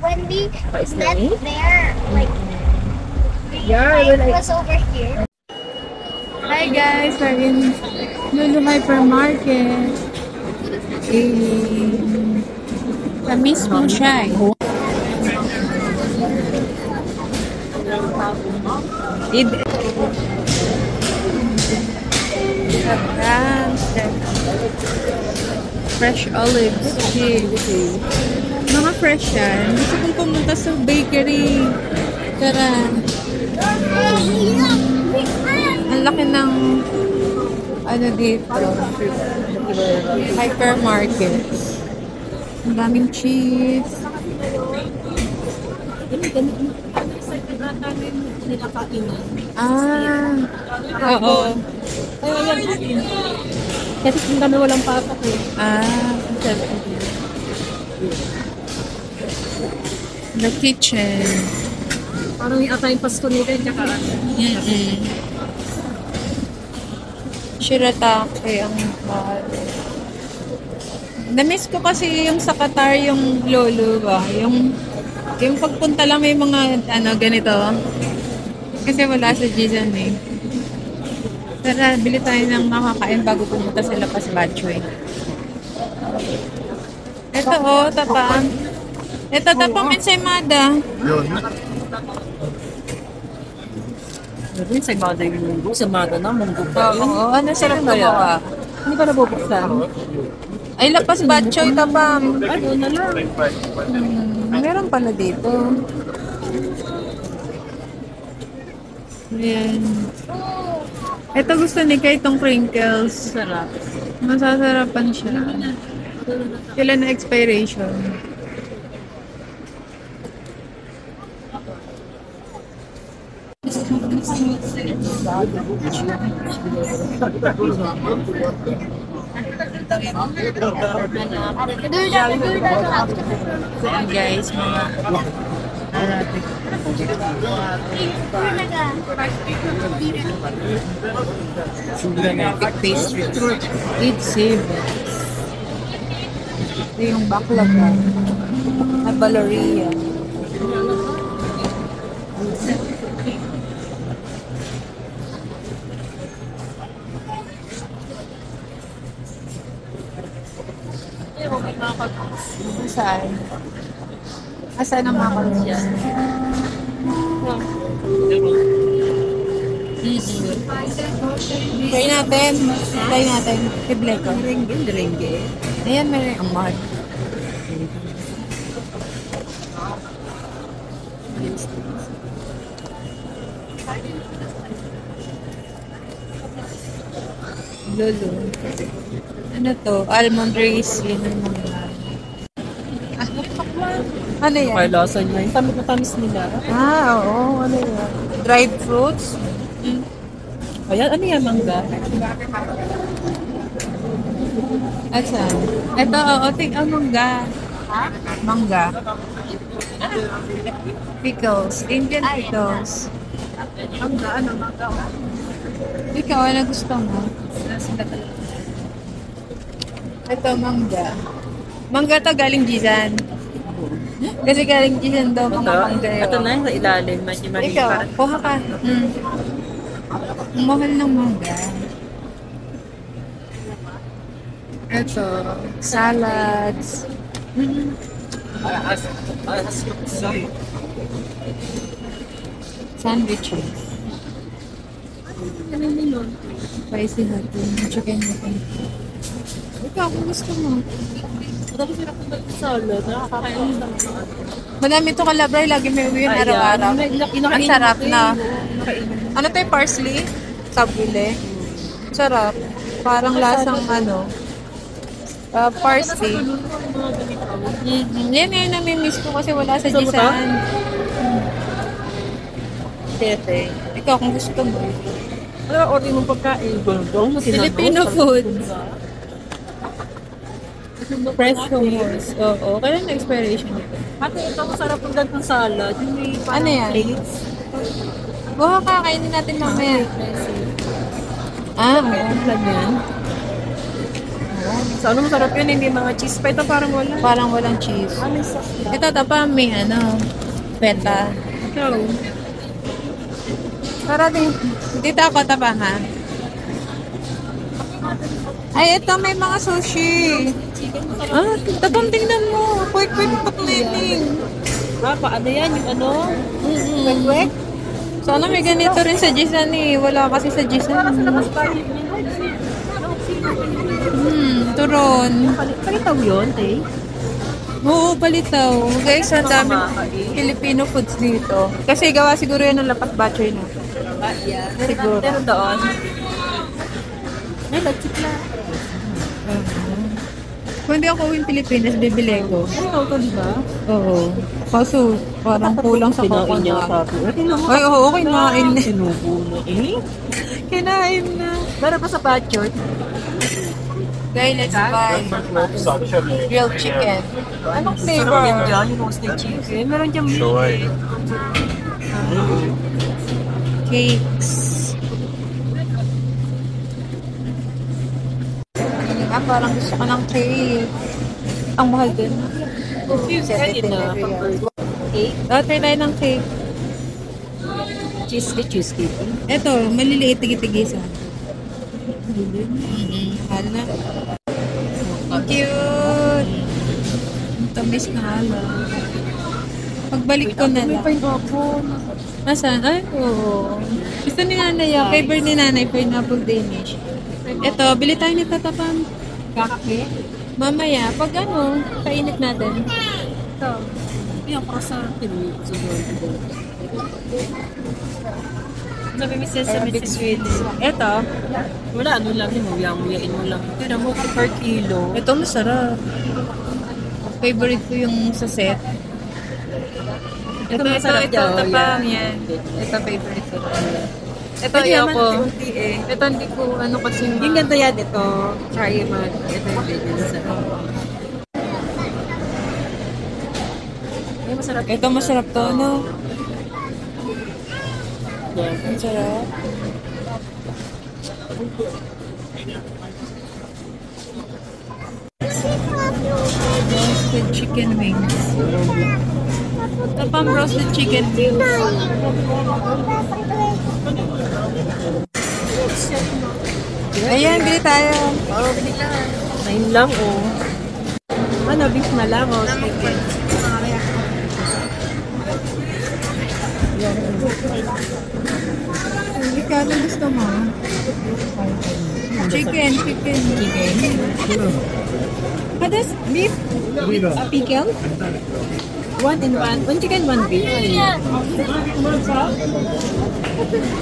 when we met there, like, Yeah, when I was over here. Hi guys, we're in Lulu Hypermarket. Sa mismo siya eh. Fresh olives, cheese. Mga fresh yan. Gusto kong pumunta sa bakery. Tara. Ang laki ng ano dito. Hypermarket. Ang daming cheese. Ah. Oo. Kasi kung kami walang pasok eh. Ah. The kitchen. Parang yung atay pasto nila, tsaka Shirataki ang mahal. Na-miss ko kasi yung sa Qatar, yung lolo ba? Yung pagpunta lang may mga ano ganito. Kasi wala sa Jizan eh. Tara, bili tayo ng makakain bago pumunta sa Lapas Batchoy. Ito oh, tapang. Ito tapang ensaymada. Sa Mada yung munggo, sa Mada na, munggo pa yun. Oo, ano sarap gumawa? Hindi pa nabubuksan. Ay, Lapas Batchoy, tapang. Ay, doon na lang. Meron pala dito. Ayan. Ito gusto ni Kay itong crinkles. Sarap. Masasarapan siya. Kailan na expiration? Ayan guys, mga Arabic. Arabic pastry. Eat savour. Ito yung baklava. Na balaria. Saan? Asan ang mga kalungan? Try natin. Try natin. Kible ko. Drengge. Ayan, meron ang mahal. Lolo. Ano to? Almond raisin. Ano yan? May lasa niya. Yung tamis na tamis nila. Ah, oo. Ano yan? Dried fruits? Ayan, ano yan, mangga? Asan? Ito, oo. Mangga. Mangga. Pickles. Indian pickles. Mangga, ano, mangga? Ikaw, ano gusto mo? Ito, mangga. Mangga to galing Jizan. Kasi galing Jizan daw mga mangga yun. Ito na yung sa ilalim. Ikaw, kuha ka. Ang mahal ng mangga. Ito, salads. Sandwiches. Ano yun nun? Spicy hot dog. Chicken natin. Ikaw, kung gusto mo. Tapos sila kung salad, nakakakain lang. Madami ito kalabray. Lagi may uwi yun araw-araw. Ang sarap na. Ano to yung parsley? Tabule. Sarap. Parang lasang ano. Parsley. Yan eh, namimiss ko kasi wala sa Jisan. Tete. Ikaw, kung gusto mo. Ano order mo pagkain? Gulong, Filipino food. Fresh hummus. Oo. Kailan na expiration nito? Ate, ito masarap ang gantong salad. Yung may Ano yan? plates. Buha ka, kainin natin mamaya. Ah, oo. Plan yan. Sa ano masarap yun, hindi mga cheese pa. Ito parang wala. Parang walang cheese. May sauce lang. Ito, tapa, may feta. Ikaw. Para din, dito ako, tapa, ha? Ay, ito, may mga sushi. Ah, tapang tingnan mo. Quick cleaning. Paano yan? Yung ano? Quick. Sana may ganito rin sa Jisan eh. Wala kasi sa Jisan. Turon. Palitaw yun, te? Oo, palitaw. Guys, ang dami Filipino foods dito. Kasi gawa siguro yan ng lapat batchoy na. Yeah. Siguro. Meron doon. May lagkit na. Kung hindi ako uwing Pilipinas, bibili ko. Ito to, di ba? Oo. Kaso, parang kulang sa Kinain niya coconut. sabi. Ay, oo, kinain na. Sinubo na. Kinain na. Meron pa sa backyard. Guys, let's buy grilled chicken. Anong flavor? Sarap yan dyan, yung roasted chicken. Meron dyan meat. Cakes. Parang gusto ko ng cake. Ang mahal din. Ready na. Cake? Try tayo ng cake. Cheesecake. Ito, maliliit, tigi-tigisa. Mahal na. Ang cute! Ang tamis na hala. Pagbalik ko na lang. Nasaan? Ay, oo. Gusto ni nanay yan. Favorite ni nanay, pineapple Danish. Ito, bili tayo ni Tatapang. Kakape? Mamaya, pag kainit natin. Ito. Yung croissant. Sabi mo sa Arabic sweets. Ito, wala, ano lang yun, muyain mo lang. Pero mo per kilo. ito masarap. Favorite ko yung sa set. Ito, masarap daw, Tatapang yan. yan. Ito, favorite ko. Ito, Pwede naman ayoko. unti eh. Ito, hindi ko, kasi Yung ganda yan, ito. Try mo. Ito yung ganyan sa Ay, masarap. Ito, masarap to, no? Yan. Ang sarap. Roasted chicken wings. Tapang roasted chicken wings. Ayan, bili tayo. Oh, bili ka. 9 lang, oh. Ano, beef na lang, oh. Chicken. Hindi ka na gusto mo. Chicken. Hadas beef? Pickle? 1 in 1. 1 chicken, 1 beef.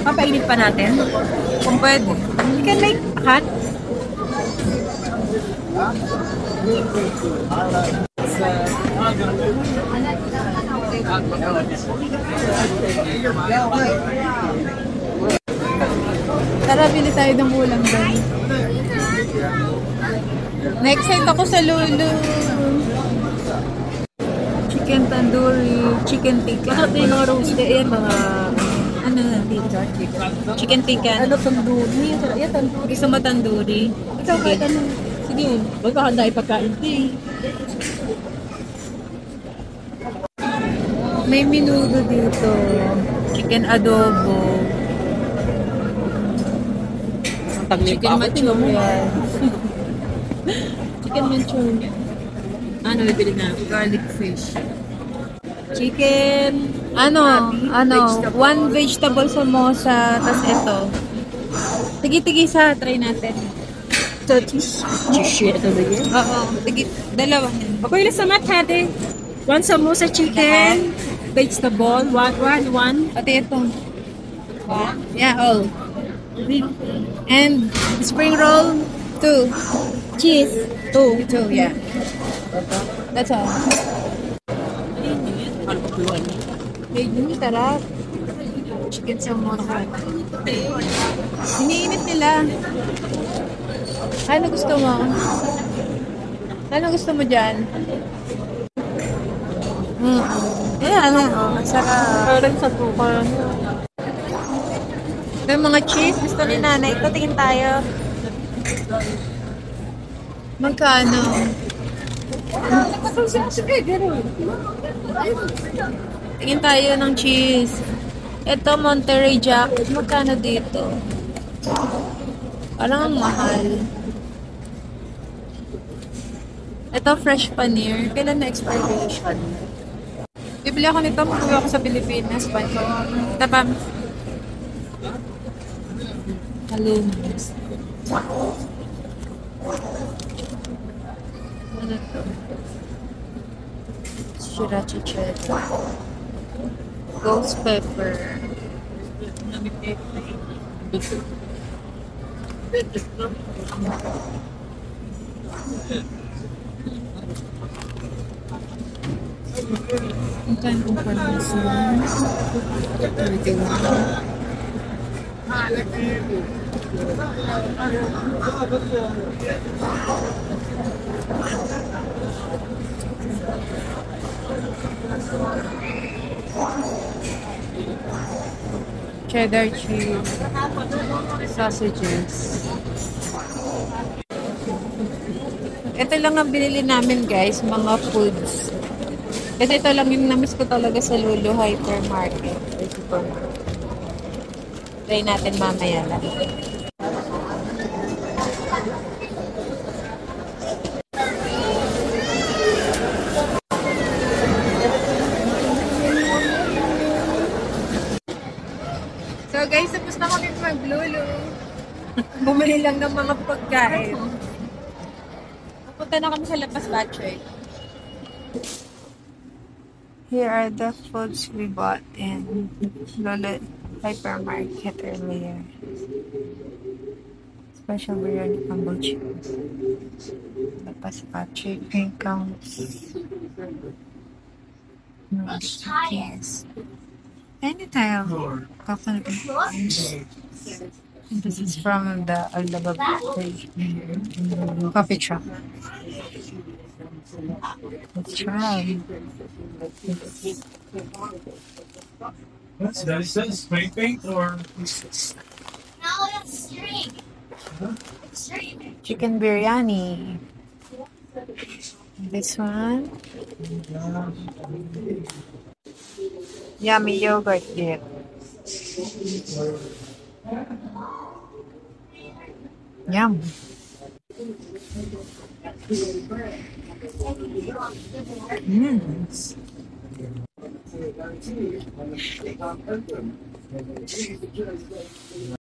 Papainit pa natin. Kung pwede. You can make hot. Tara, bili tayo ng ulam doon. Na-excite ako sa Lulu. Chicken tandoori, chicken tikka. Masarap na yung mga roasted. Ayan, mga... Ano na dito? Chicken tikka. Ano, tandoori. Ayan, tandoori. Gusto mo tandoori? Ikaw, kahit ano. Sige, magkakanda ipagkain. May menudo dito. Chicken adobo. Chicken manchurian. Chicken manchurian. Ano, bibili na? Garlic fish. Chicken. One vegetable samosa, tas ito. Tigi-tigisa, try natin. Ito, cheese. Ito ba yun? Oo, dalawa. Okay, let's samat natin. 1 samosa chicken. Vegetable. One. Pati ito. Yeah, all. And spring roll, 2. Cheese. 2, yeah. That's all. Medyo sarap. Chicken samosa. Iniinit nila. Ano gusto mo? Ano gusto mo dyan? Sarap. Parang sa tukan. May mga cheese. Gusto ni nanay. Ito, tingin tayo. Magkano? Tingin tayo ng cheese. Ito, Monterey Jack. Magkano dito? Parang ang mahal. Ito, fresh paneer. Kailan na expiration? Bibili ako nito. Pag ako sa Pilipinas. Tapam. Halumos. Ano to? Sriracha cheddar. Ghost pepper. Ang kanong parmesan. Cheddar cheese. Sausages. Ito lang ang binili namin guys, mga foods. Kasi ito lang yung namiss ko talaga sa Lulu Hypermarket. Try natin mamaya lang. So guys, tapos na kami mag-Lulu. Bumili lang ng mga pagkain. Pupunta na kami sa Lapas Batchoy. Here are the foods we bought in Lulu Hypermarket earlier. Special biryani combo chicken. Lapas Batchoy, pinkams. Yes. Any type of coconut milk. This is from the Aldabab coffee shop. Let's try. What's that? Is that spray paint or? No, that's string. String. Chicken biryani. This one. Yummy yogurt dip. Yum.